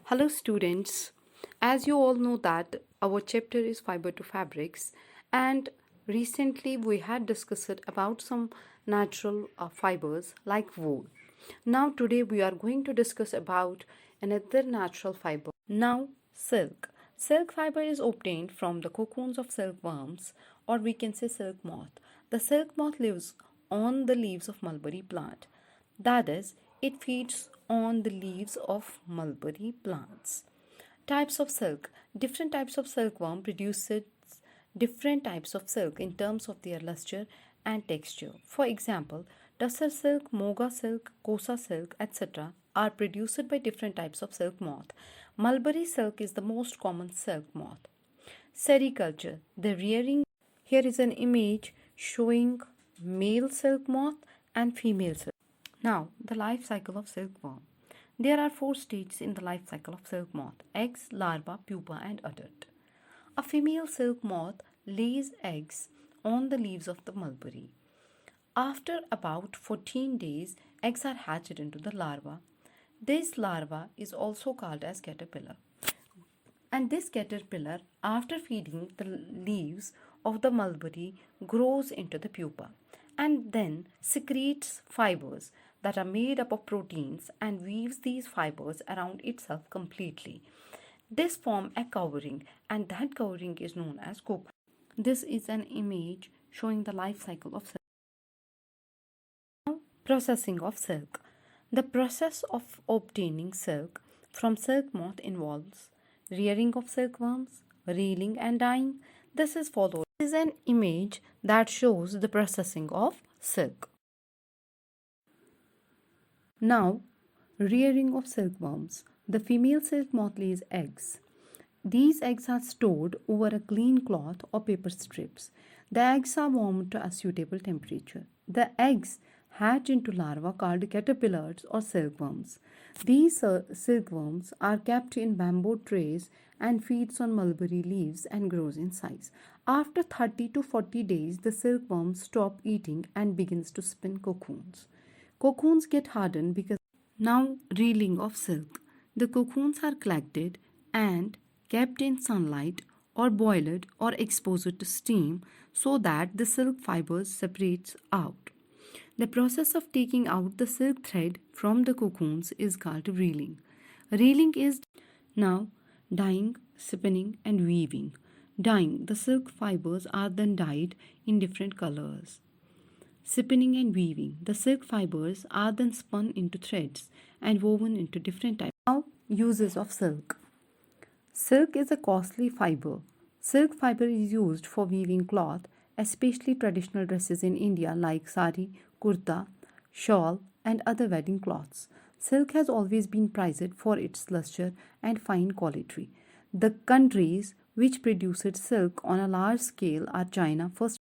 Hello students, as you all know that our chapter is fiber to fabrics, and recently we had discussed about some natural fibers like wool. Now today we are going to discuss about another natural fiber. Now silk. Silk fiber is obtained from the cocoons of silkworms, or we can say silk moth. The silk moth lives on the leaves of mulberry plant. That is, it feeds on the leaves of mulberry plants. Types of silk. Different types of silkworm produces different types of silk in terms of their luster and texture. For example, tussar silk, moga silk, kosa silk, etc. are produced by different types of silk moth. Mulberry silk is the most common silk moth. Sericulture. The rearing. Here is an image showing male silk moth and female silk. Now, the life cycle of silkworm. There are 4 stages in the life cycle of silk moth: eggs, larva, pupa, and adult. A female silk moth lays eggs on the leaves of the mulberry. After about 14 days, eggs are hatched into the larva. This larva is also called as caterpillar. And this caterpillar, after feeding the leaves of the mulberry, grows into the pupa and then secretes fibers that are made up of proteins and weaves these fibers around itself completely. This forms a covering, and that covering is known as cocoon. This is an image showing the life cycle of silk. Now, processing of silk. The process of obtaining silk from silk moth involves rearing of silkworms, reeling and dyeing. This is followed. This is an image that shows the processing of silk. Now, rearing of silkworms. The female silk moth lays eggs. These eggs are stored over a clean cloth or paper strips. The eggs are warmed to a suitable temperature. The eggs hatch into larvae called caterpillars or silkworms. These silkworms are kept in bamboo trays and feeds on mulberry leaves and grows in size. After 30 to 40 days, the silkworms stop eating and begins to spin cocoons. Cocoons get hardened because now reeling of silk. The cocoons are collected and kept in sunlight or boiled or exposed to steam so that the silk fibers separates out. The process of taking out the silk thread from the cocoons is called reeling. Reeling is now dyeing, spinning and weaving. Dyeing, the silk fibers are then dyed in different colors. Spinning and weaving, the silk fibers are then spun into threads and woven into different types. Now, uses of silk. Silk is a costly fiber. Silk fiber is used for weaving cloth, especially traditional dresses in India like sari, kurta, shawl, and other wedding cloths. Silk has always been prized for its luster and fine quality. The countries which produced silk on a large scale are China, first